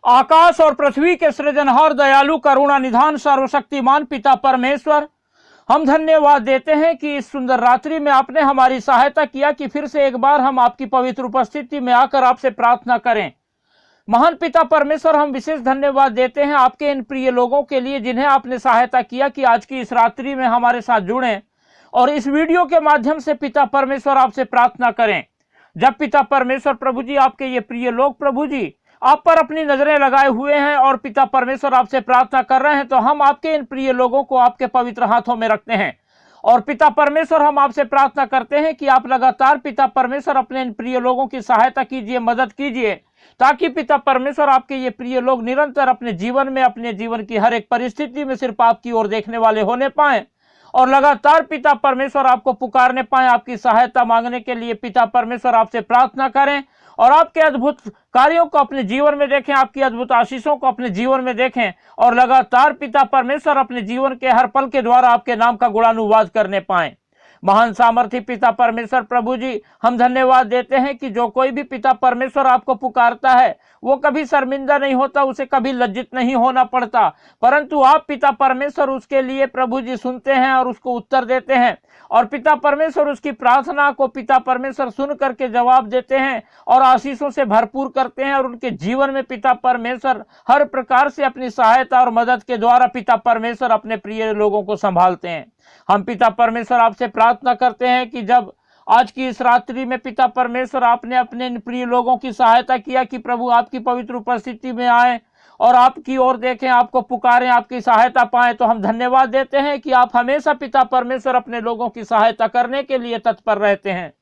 आकाश और पृथ्वी के सृजनहार दयालु करुणा निधान सर्वशक्तिमान पिता परमेश्वर, हम धन्यवाद देते हैं कि इस सुंदर रात्रि में आपने हमारी सहायता किया कि फिर से एक बार हम आपकी पवित्र उपस्थिति में आकर आपसे प्रार्थना करें। महान पिता परमेश्वर, हम विशेष धन्यवाद देते हैं आपके इन प्रिय लोगों के लिए जिन्हें आपने सहायता किया कि आज की इस रात्रि में हमारे साथ जुड़ें और इस वीडियो के माध्यम से पिता परमेश्वर आपसे प्रार्थना करें। जब पिता परमेश्वर प्रभु जी आपके ये प्रिय लोग प्रभु जी आप पर अपनी नजरें लगाए हुए हैं और पिता परमेश्वर आपसे प्रार्थना कर रहे हैं, तो हम आपके इन प्रिय लोगों को आपके पवित्र हाथों में रखते हैं। और पिता परमेश्वर, हम आपसे प्रार्थना करते हैं कि आप लगातार पिता परमेश्वर अपने इन प्रिय लोगों की सहायता कीजिए, मदद कीजिए, ताकि पिता परमेश्वर आपके ये प्रिय लोग निरंतर अपने जीवन की हर एक परिस्थिति में सिर्फ आपकी ओर देखने वाले होने पाए और लगातार पिता परमेश्वर आपको पुकारने पाए, आपकी सहायता मांगने के लिए पिता परमेश्वर आपसे प्रार्थना करें और आपके अद्भुत कार्यों को अपने जीवन में देखें, आपकी अद्भुत आशीषों को अपने जीवन में देखें और लगातार पिता परमेश्वर अपने जीवन के हर पल के द्वारा आपके नाम का गुणानुवाद करने पाएं। महान सामर्थी पिता परमेश्वर प्रभु जी, हम धन्यवाद देते हैं कि जो कोई भी पिता परमेश्वर आपको पुकारता है वो कभी शर्मिंदा नहीं होता, उसे कभी लज्जित नहीं होना पड़ता, परंतु आप पिता परमेश्वर उसके लिए प्रभु जी सुनते हैं और उसको उत्तर देते हैं और पिता परमेश्वर उसकी प्रार्थना को पिता परमेश्वर सुन करके जवाब देते हैं और आशीषों से भरपूर करते हैं और उनके जीवन में पिता परमेश्वर हर प्रकार से अपनी सहायता और मदद के द्वारा पिता परमेश्वर अपने प्रिय लोगों को संभालते हैं। हम पिता परमेश्वर आपसे प्रार्थना करते हैं कि जब आज की इस रात्रि में पिता परमेश्वर आपने अपने प्रिय लोगों की सहायता किया कि प्रभु आपकी पवित्र उपस्थिति में आए और आपकी ओर देखें, आपको पुकारें, आपकी सहायता पाएं, तो हम धन्यवाद देते हैं कि आप हमेशा पिता परमेश्वर अपने लोगों की सहायता करने के लिए तत्पर रहते हैं।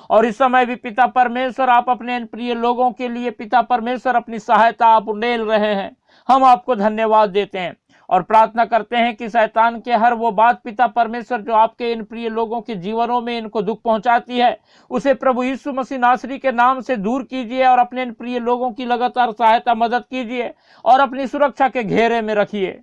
और इस समय भी पिता परमेश्वर आप अपने इन प्रिय लोगों के लिए पिता परमेश्वर अपनी सहायता आप उंडेल रहे हैं। हम आपको धन्यवाद देते हैं और प्रार्थना करते हैं कि शैतान के हर वो बात पिता परमेश्वर जो आपके इन प्रिय लोगों के जीवनों में इनको दुख पहुंचाती है, उसे प्रभु यीशु मसीह नासरी के नाम से दूर कीजिए और अपने इन प्रिय लोगों की लगातार सहायता मदद कीजिए और अपनी सुरक्षा के घेरे में रखिए।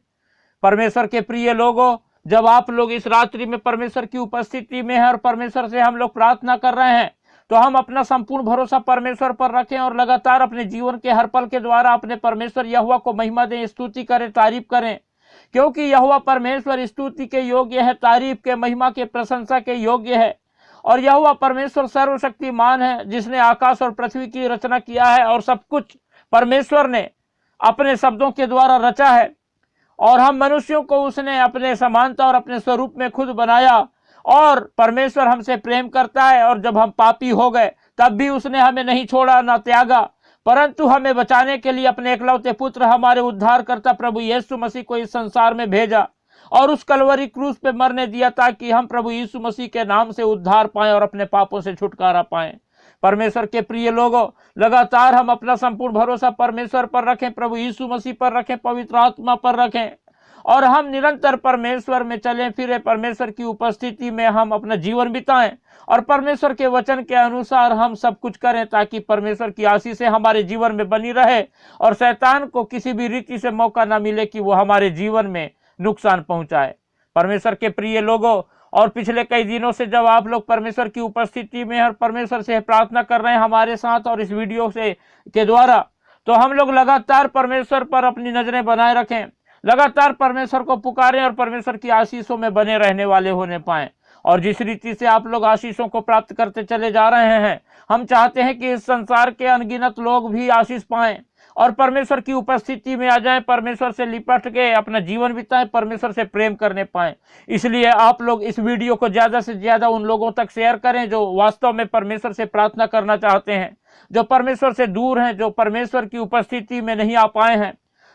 परमेश्वर के प्रिय लोगों, जब आप लोग इस रात्रि में परमेश्वर की उपस्थिति में है और परमेश्वर से हम लोग प्रार्थना कर रहे हैं, तो हम अपना संपूर्ण भरोसा परमेश्वर पर रखें और लगातार अपने जीवन के हर पल के द्वारा अपने परमेश्वर यहोवा को महिमा दें, स्तुति करें, तारीफ करें, क्योंकि यहोवा परमेश्वर स्तुति के योग्य है, तारीफ के, महिमा के, प्रशंसा के योग्य है। और यहोवा परमेश्वर सर्वशक्तिमान है जिसने आकाश और पृथ्वी की रचना किया है और सब कुछ परमेश्वर ने अपने शब्दों के द्वारा रचा है और हम मनुष्यों को उसने अपने समानता और अपने स्वरूप में खुद बनाया और परमेश्वर हमसे प्रेम करता है और जब हम पापी हो गए तब भी उसने हमें नहीं छोड़ा ना त्यागा, परंतु हमें बचाने के लिए अपने एकलौते पुत्र हमारे उद्धारकर्ता प्रभु यीशु मसीह को इस संसार में भेजा और उस कलवरी क्रूस पे मरने दिया ताकि हम प्रभु यीशु मसीह के नाम से उद्धार पाएं और अपने पापों से छुटकारा पाएं। परमेश्वर के प्रिय लोगों, लगातार हम अपना संपूर्ण भरोसा परमेश्वर पर रखें, प्रभु यीशु मसीह पर रखें, पवित्र आत्मा पर रखें और हम निरंतर परमेश्वर में चलें फिरें, परमेश्वर की उपस्थिति में हम अपना जीवन बिताएं और परमेश्वर के वचन के अनुसार हम सब कुछ करें ताकि परमेश्वर की आशीषें हमारे जीवन में बनी रहे और शैतान को किसी भी रीति से मौका ना मिले कि वो हमारे जीवन में नुकसान पहुंचाए। परमेश्वर के प्रिय लोगों, और पिछले कई दिनों से जब आप लोग परमेश्वर की उपस्थिति में और परमेश्वर से प्रार्थना कर रहे हैं हमारे साथ और इस वीडियो से के द्वारा, तो हम लोग लगातार परमेश्वर पर अपनी नजरें बनाए रखें, लगातार परमेश्वर को पुकारें और परमेश्वर की आशीषों में बने रहने वाले होने पाएं। और जिस रीति से आप लोग आशीषों को प्राप्त करते चले जा रहे हैं, हम चाहते हैं कि इस संसार के अनगिनत लोग भी आशीष पाएं और परमेश्वर की उपस्थिति में आ जाएं, परमेश्वर से लिपट के अपना जीवन बिताएं, परमेश्वर से प्रेम करने पाएं। इसलिए आप लोग इस वीडियो को ज़्यादा से ज़्यादा उन लोगों तक शेयर करें जो वास्तव में परमेश्वर से प्रार्थना करना चाहते हैं, जो परमेश्वर से दूर हैं, जो परमेश्वर की उपस्थिति में नहीं आ पाए हैं,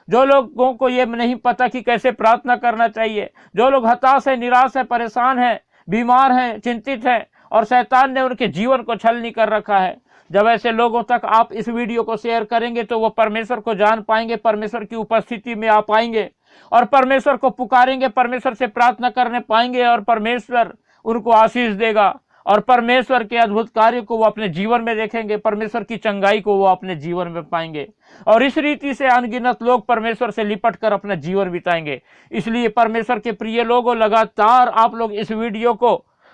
जो लोगों को ये नहीं पता कि कैसे प्रार्थना करना चाहिए, जो लोग हताश है, निराश है, परेशान है, बीमार हैं, चिंतित हैं और शैतान ने उनके जीवन को छलनी कर रखा है। जब ऐसे लोगों तक आप इस वीडियो को शेयर करेंगे तो वो परमेश्वर को जान पाएंगे, परमेश्वर की उपस्थिति में आ पाएंगे और परमेश्वर को पुकारेंगे, परमेश्वर से प्रार्थना करने पाएंगे और परमेश्वर उनको आशीष देगा और परमेश्वर के अद्भुत कार्य को वो अपने जीवन में देखेंगे, परमेश्वर की चंगाई को वो अपने जीवन में पाएंगे और इस रीति से अनगिनत लोग परमेश्वर से लिपट कर अपना जीवन बिताएंगे। इसलिए परमेश्वर के प्रिय लोगों, लगातार आप लोग इस वीडियो को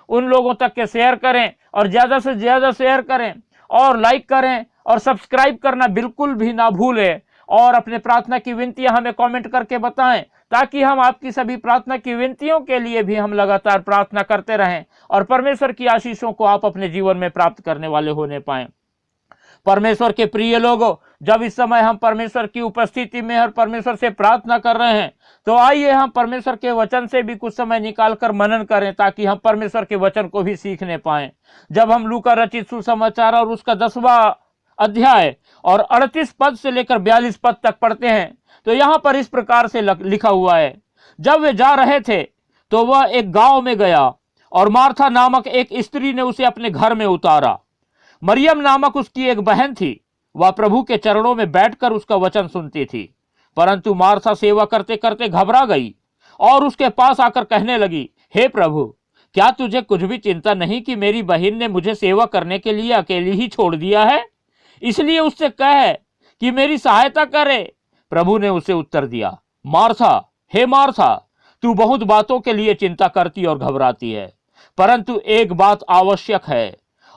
उन लोगों तक के शेयर करें और ज़्यादा से ज़्यादा शेयर करें और लाइक करें और सब्सक्राइब करना बिल्कुल भी ना भूलें और अपने प्रार्थना की विनतियां हमें कमेंट करके बताएं, ताकि हम आपकी सभी प्रार्थना की विनतियों के लिए भी हम लगातार प्रार्थना करते रहें और परमेश्वर की आशीषों को आप अपने जीवन में प्राप्त करने वाले होने पाएं। परमेश्वर के प्रिय लोगों, जब इस समय हम परमेश्वर की उपस्थिति में और परमेश्वर से प्रार्थना कर रहे हैं, तो आइए हम परमेश्वर के वचन से भी कुछ समय निकालकर मनन करें, ताकि हम परमेश्वर के वचन को भी सीखने पाएं। जब हम लूका रचित सुसमाचार और उसका 10वां अध्याय और 38 पद से लेकर 42 पद तक पढ़ते हैं, तो यहाँ पर इस प्रकार से लिखा हुआ है, जब वे जा रहे थे तो वह एक गांव में गया और मार्था नामक एक स्त्री ने उसे अपने घर में उतारा। मरियम नामक उसकी एक बहन थी, वह प्रभु के चरणों में बैठकर उसका वचन सुनती थी। परंतु मार्था सेवा करते करते घबरा गई और उसके पास आकर कहने लगी, हे प्रभु, क्या तुझे कुछ भी चिंता नहीं कि मेरी बहन ने मुझे सेवा करने के लिए अकेली ही छोड़ दिया है? इसलिए उससे कह कि मेरी सहायता करे। प्रभु ने उसे उत्तर दिया, मार्था, हे मार्था, तू बहुत बातों के लिए चिंता करती और घबराती है, परंतु एक बात आवश्यक है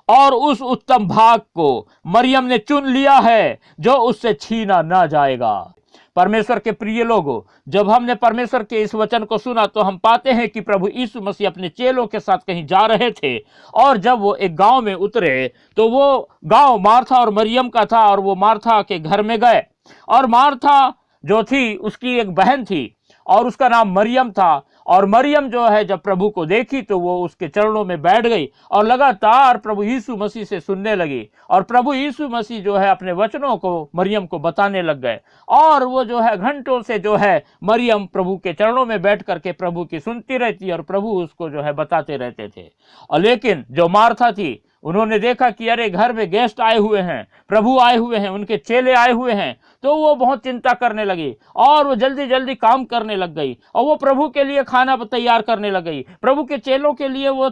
और उस उत्तम भाग को मरियम ने चुन लिया है, जो उससे छीना ना जाएगा। परमेश्वर के प्रिय लोगों, जब हमने परमेश्वर के इस वचन को सुना तो हम पाते हैं कि प्रभु यीशु मसीह अपने चेलों के साथ कहीं जा रहे थे, और जब वो एक गांव में उतरे तो वो गांव मार्था और मरियम का था, और वो मार्था के घर में गए। और मार्था जो थी उसकी एक बहन थी और उसका नाम मरियम था। और मरियम जो है जब प्रभु को देखी तो वो उसके चरणों में बैठ गई और लगातार प्रभु यीशु मसीह से सुनने लगी। और प्रभु यीशु मसीह जो है अपने वचनों को मरियम को बताने लग गए, और वो जो है घंटों से जो है मरियम प्रभु के चरणों में बैठ करके प्रभु की सुनती रहती और प्रभु उसको जो है बताते रहते थे। और लेकिन जो मार्था थी, उन्होंने देखा कि अरे घर में गेस्ट आए हुए हैं, प्रभु आए हुए हैं, उनके चेले आए हुए हैं, तो वो बहुत चिंता करने लगी और वो जल्दी जल्दी काम करने लग गई और वो प्रभु के लिए खाना तैयार करने लग गई, प्रभु के चेलों के लिए वो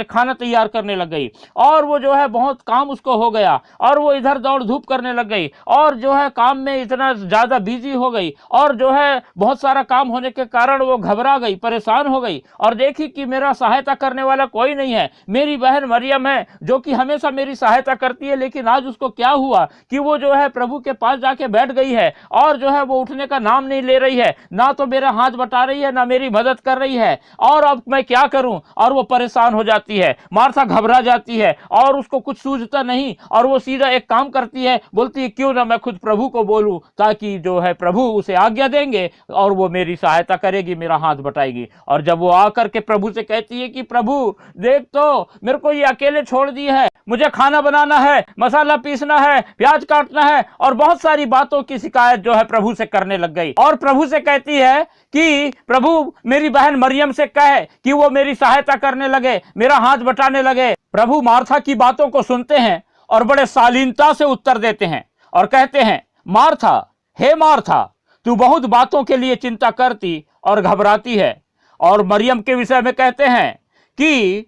खाना तैयार करने लग गई। और वो जो है बहुत काम उसको हो गया और वो इधर दौड़ धूप करने लग गई और जो है काम में इतना ज्यादा बिजी हो गई, और जो है बहुत सारा काम होने के कारण वो घबरा गई, परेशान हो गई और देखी कि मेरा सहायता करने वाला कोई नहीं है। मेरी बहन मरियम है जो कि हमेशा मेरी सहायता करती है, लेकिन आज उसको क्या हुआ कि वो जो है प्रभु के पास जाके बैठ गई है और जो है वो उठने का नाम नहीं ले रही है, ना तो मेरा हाथ बटा रही है, ना मेरी मदद कर रही है, और अब मैं क्या करूं? और वो परेशान हो जाती है, मार्था घबरा जाती है और उसको कुछ सूझता नहीं, और वो सीधा एक काम करती है, बोलती है क्यों ना मैं खुद प्रभु को बोलूं, ताकि जो है प्रभु उसे आज्ञा देंगे और वो मेरी सहायता करेगी, मेरा हाथ बटाएगी। और जब वो आकर के प्रभु से कहती है कि प्रभु देख, तो मेरे को ये अकेले छोड़ दी है, मुझे खाना बनाना है, मसाला पीसना है, प्याज काटना है, और बहुत सारी बातों की शिकायत जो है प्रभु से करने लग गई। और प्रभु से कहती है कि प्रभु मेरी बहन मरियम से कहे कि वो मेरी सहायता करने लगे, मेरा हाथ बटाने लगे। प्रभु मार्था की बातों को सुनते हैं और बड़े शालीनता से उत्तर देते हैं और कहते हैं, मार्था, हे मार्था, तू बहुत बातों के लिए चिंता करती और घबराती है। और मरियम के विषय में कहते हैं कि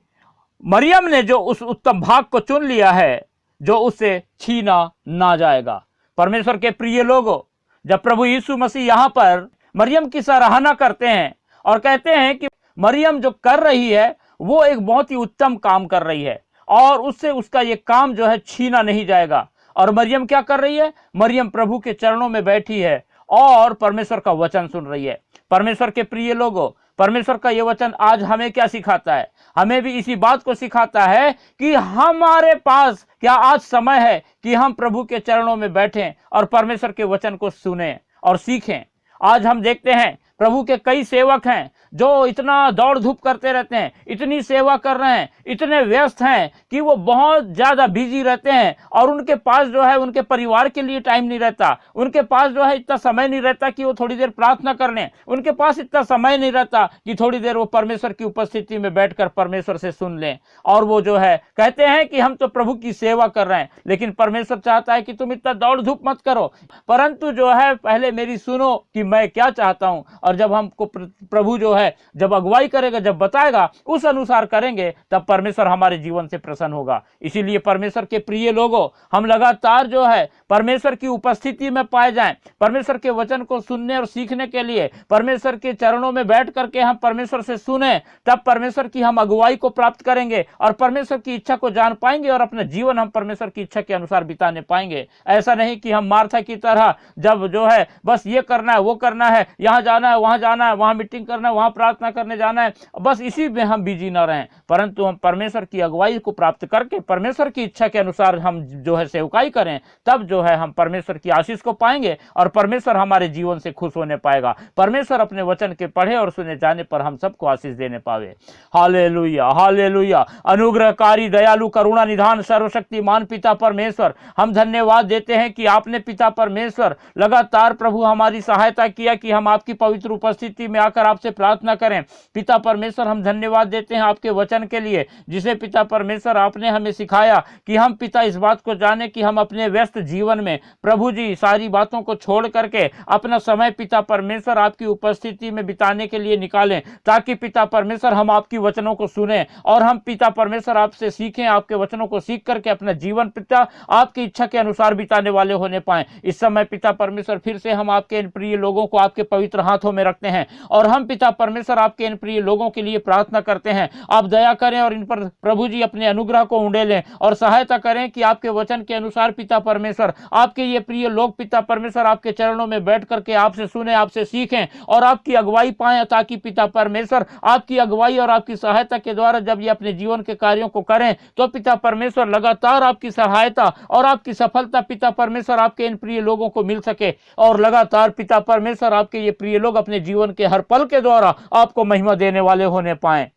मरियम ने जो उस उत्तम भाग को चुन लिया है, जो उससे छीना ना जाएगा। परमेश्वर के प्रिय लोगों, जब प्रभु यीशु मसीह यहाँ पर मरियम की सराहना करते हैं और कहते हैं कि मरियम जो कर रही है वो एक बहुत ही उत्तम काम कर रही है और उससे उसका ये काम जो है छीना नहीं जाएगा। और मरियम क्या कर रही है? मरियम प्रभु के चरणों में बैठी है और परमेश्वर का वचन सुन रही है। परमेश्वर के प्रिय लोगों, परमेश्वर का ये वचन आज हमें क्या सिखाता है? हमें भी इसी बात को सिखाता है कि हमारे पास क्या आज समय है कि हम प्रभु के चरणों में बैठें और परमेश्वर के वचन को सुनें और सीखें। आज हम देखते हैं प्रभु के कई सेवक हैं जो इतना दौड़ धूप करते रहते हैं, इतनी सेवा कर रहे हैं, इतने व्यस्त हैं कि वो बहुत ज़्यादा बिजी रहते हैं और उनके पास जो है उनके परिवार के लिए टाइम नहीं रहता, उनके पास जो है इतना समय नहीं रहता कि वो थोड़ी देर प्रार्थना कर लें, उनके पास इतना समय नहीं रहता कि थोड़ी देर वो परमेश्वर की उपस्थिति में बैठकर परमेश्वर से सुन लें। और वो जो है कहते हैं कि हम तो प्रभु की सेवा कर रहे हैं, लेकिन परमेश्वर चाहता है कि तुम इतना दौड़ धूप मत करो, परंतु जो है पहले मेरी सुनो कि मैं क्या चाहता हूँ और जब हमको प्रभु जो है जब अगुवाई करेगा, जब बताएगा, उस अनुसार करेंगे, तब परमेश्वर हमारे जीवन से प्रसन्न होगा। इसीलिए परमेश्वर के प्रिय लोगों, हम लगातार जो है परमेश्वर की उपस्थिति में पाए जाएं, परमेश्वर के वचन को सुनने और सीखने के लिए परमेश्वर के चरणों में बैठ करके हम परमेश्वर से सुने, तब परमेश्वर की हम अगुवाई को प्राप्त करेंगे और परमेश्वर की इच्छा को जान पाएंगे और अपना जीवन हम परमेश्वर की इच्छा के अनुसार बिताने पाएंगे। ऐसा नहीं कि हम मार्था की तरह जब जो है बस ये करना है, वो करना है, यहाँ जाना है, वहां जाना है, वहां मीटिंग करना है, वहां प्रार्थना करने जाना है, बस इसी में हम बिजी न रहें, परंतु हम परमेश्वर की अगुवाई को प्राप्त करके परमेश्वर की इच्छा के अनुसार हम जो है सेवकाई करें, तब जो है हम परमेश्वर की आशीष को पाएंगे और परमेश्वर हमारे जीवन से खुश होने पाएगा। परमेश्वर अपने वचन के पढ़े और सुने जाने पर हम सबको आशीष देने पावे। Hallelujah, hallelujah. अनुग्रहकारी, दयालु, करुणा निधान, सर्वशक्तिमान पिता परमेश्वर, हम धन्यवाद देते हैं कि आपने पिता परमेश्वर लगातार प्रभु हमारी सहायता किया कि हम आपकी पवित्र उपस्थिति में आकर आपसे प्रार्थना करें। पिता परमेश्वर, हम धन्यवाद देते हैं आपके वचन के लिए, जिसे पिता परमेश्वर आपने हमें सिखाया कि हम पिता इस बात को जाने कि हम अपने व्यस्त जीवन में प्रभु जी सारी बातों को छोड़ करके अपना समय पिता परमेश्वर आपकी उपस्थिति में बिताने के लिए निकालें, ताकि पिता परमेश्वर हम आपकी वचनों को सुने और हम पिता परमेश्वर आपसे सीखें, आपके वचनों को सीख करके अपना जीवन पिता आपकी इच्छा के अनुसार बिताने वाले होने पाए। इस समय पिता परमेश्वर फिर से हम आपके इन प्रिय लोगों को आपके पवित्र हाथों में रखते हैं और हम पिता परमेश्वर आपके इन प्रिय लोगों के लिए प्रार्थना करते हैं, आप दया करें और इन पर प्रभु जी अपने अनुग्रह को उंडेलें और सहायता करें कि आपके वचन के अनुसार पिता परमेश्वर आपके ये प्रिय लोग पिता परमेश्वर आपके चरणों में बैठ करके आपसे सुने, आपसे सीखें और आपकी अगुवाई पाएं, ताकि पिता परमेश्वर आपकी अगुवाई और आपकी सहायता के द्वारा जब ये अपने जीवन के कार्यों को करें, तो पिता परमेश्वर लगातार आपकी सहायता और आपकी सफलता पिता परमेश्वर आपके इन प्रिय लोगों को मिल सके और लगातार पिता परमेश्वर आपके ये प्रिय लोग अपने जीवन के हर पल के द्वारा आपको महिमा देने वाले होने पाएं।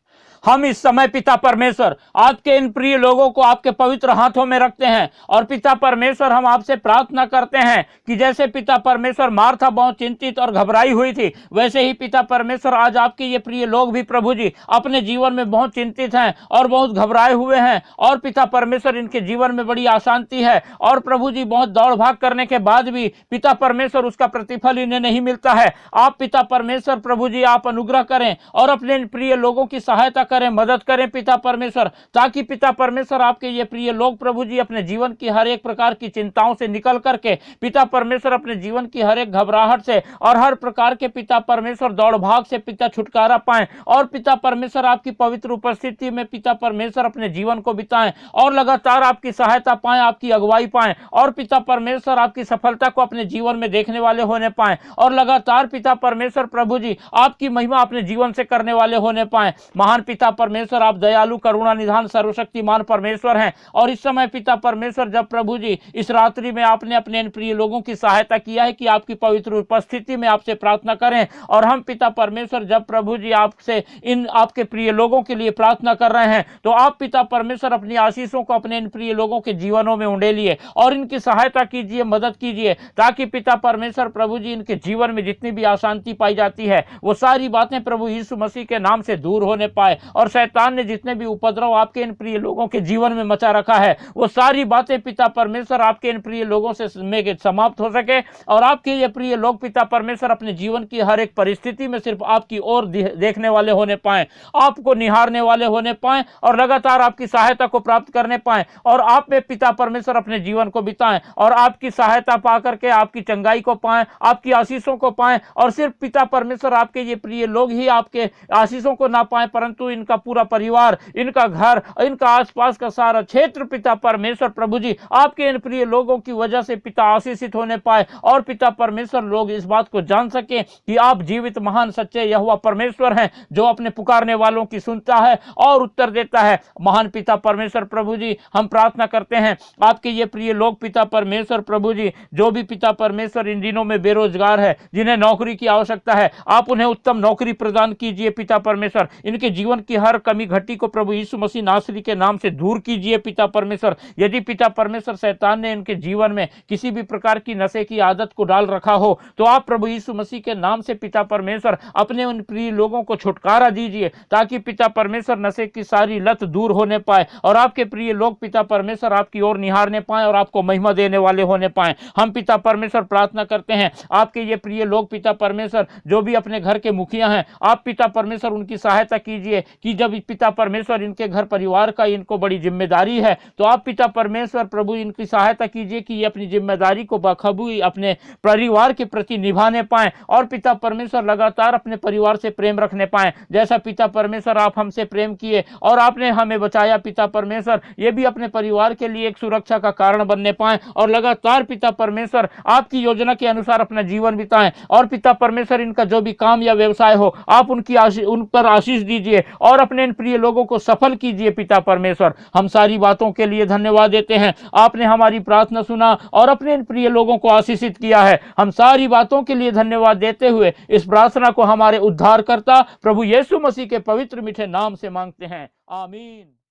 हम इस समय पिता परमेश्वर आपके इन प्रिय लोगों को आपके पवित्र हाथों में रखते हैं और पिता परमेश्वर हम आपसे प्रार्थना करते हैं कि जैसे पिता परमेश्वर मार्था बहुत चिंतित और घबराई हुई थी, वैसे ही पिता परमेश्वर आज आपके ये प्रिय लोग भी प्रभु जी अपने जीवन में बहुत चिंतित हैं और बहुत घबराए हुए हैं और पिता परमेश्वर इनके जीवन में बड़ी अशांति है और प्रभु जी बहुत दौड़ भाग करने के बाद भी पिता परमेश्वर उसका प्रतिफल इन्हें नहीं मिलता है। आप पिता परमेश्वर प्रभु जी आप अनुग्रह करें और अपने इन प्रिय लोगों की सहायता करें, मदद करें पिता परमेश्वर, ताकि पिता परमेश्वर आपके ये प्रिय लोग प्रभु जी अपने जीवन की हर एक प्रकार की चिंताओं से निकल करके पिता परमेश्वर अपने जीवन की हर एक घबराहट से और हर प्रकार के पिता परमेश्वर दौड़ भाग से पिता छुटकारा पाएं और पिता परमेश्वर आपकी पवित्र उपस्थिति में पिता परमेश्वर अपने जीवन को बिताएं और लगातार आपकी सहायता पाएं, आपकी अगुवाई पाएं और पिता परमेश्वर आपकी सफलता को अपने जीवन में देखने वाले होने पाएं और लगातार पिता परमेश्वर प्रभु जी आपकी महिमा अपने जीवन से करने वाले होने पाएं। महान पिता परमेश्वर आप दयालु, करुणा निधान, सर्वशक्तिमान परमेश्वर हैं और इस समय पिता परमेश्वर जब प्रभु जी इस रात्रि में आपने अपने इन प्रिय लोगों की सहायता किया है कि आपकी पवित्र उपस्थिति में आपसे प्रार्थना करें और हम पिता परमेश्वर जब प्रभु जी आपसे इन आपके प्रिय लोगों के लिए प्रार्थना कर रहे हैं, तो आप पिता परमेश्वर अपनी आशीषों को अपने इन प्रिय लोगों के जीवनों में उंडेलिए और इनकी सहायता कीजिए, मदद कीजिए, ताकि पिता परमेश्वर प्रभु जी इनके जीवन में जितनी भी अशांति पाई जाती है वो सारी बातें प्रभु यीशु मसीह के नाम से दूर होने पाए और शैतान ने जितने भी उपद्रव आपके इन प्रिय लोगों के जीवन में मचा रखा है वो सारी बातें पिता परमेश्वर आपके इन प्रिय लोगों से समाप्त हो सके और आपके ये प्रिय लोग पिता परमेश्वर अपने जीवन की हर एक परिस्थिति में सिर्फ आपकी ओर देखने वाले होने पाए, आपको निहारने वाले होने पाए और लगातार आपकी सहायता को प्राप्त करने पाए और आप में पिता परमेश्वर अपने जीवन को बिताएं और आपकी सहायता पा करके आपकी चंगाई को पाएं, आपकी आशीषों को पाएं और सिर्फ पिता परमेश्वर आपके ये प्रिय लोग ही आपके आशीषों को ना पाएं, परंतु इनका पूरा परिवार, इनका घर, इनका आसपास का सारा क्षेत्र पिता परमेश्वर प्रभु जी आपके इन प्रिय लोगों की वजह से पिता आशीषित होने पाए और पिता परमेश्वर लोग इस बात को जान सके कि आप जीवित महान सच्चे यहोवा परमेश्वर हैं जो अपने पुकारने वालों की सुनता है और उत्तर देता है। महान पिता परमेश्वर प्रभु जी हम प्रार्थना करते हैं आपके ये प्रिय लोग पिता परमेश्वर प्रभु जी जो भी पिता परमेश्वर इन दिनों में बेरोजगार है, जिन्हें नौकरी की आवश्यकता है, आप उन्हें उत्तम नौकरी प्रदान कीजिए पिता परमेश्वर, इनके जीवन इनकी हर कमी घटी को प्रभु यीशु मसीह नासरी के नाम से दूर कीजिए पिता परमेश्वर। यदि पिता परमेश्वर शैतान ने इनके जीवन में किसी भी प्रकार की नशे की आदत को डाल रखा हो, तो आप प्रभु यीशु मसीह के नाम से पिता परमेश्वर अपने उन प्रिय लोगों को छुटकारा दीजिए, ताकि पिता परमेश्वर नशे की सारी लत दूर होने पाए और आपके प्रिय लोग पिता परमेश्वर आपकी ओर निहारने पाए और आपको महिमा देने वाले होने पाए। हम पिता परमेश्वर प्रार्थना करते हैं, आपके ये प्रिय लोग पिता परमेश्वर जो भी अपने घर के मुखिया हैं, आप पिता परमेश्वर उनकी सहायता कीजिए कि जब पिता परमेश्वर इनके घर परिवार का इनको बड़ी जिम्मेदारी है, तो आप पिता परमेश्वर प्रभु इनकी सहायता कीजिए कि ये अपनी जिम्मेदारी को बखूबी अपने परिवार के प्रति निभाने पाएं और पिता परमेश्वर लगातार अपने परिवार से प्रेम रखने पाएं, जैसा पिता परमेश्वर आप हमसे प्रेम किए और आपने हमें बचाया पिता परमेश्वर, ये भी अपने परिवार के लिए एक सुरक्षा का कारण बनने पाएं और लगातार पिता परमेश्वर आपकी योजना के अनुसार अपना जीवन बिताएं। और पिता परमेश्वर इनका जो भी काम या व्यवसाय हो, आप उन पर आशीष दीजिए और अपने इन प्रिय लोगों को सफल कीजिए पिता परमेश्वर। हम सारी बातों के लिए धन्यवाद देते हैं, आपने हमारी प्रार्थना सुना और अपने इन प्रिय लोगों को आशीषित किया है। हम सारी बातों के लिए धन्यवाद देते हुए इस प्रार्थना को हमारे उद्धारकर्ता प्रभु यीशु मसीह के पवित्र मीठे नाम से मांगते हैं, आमीन।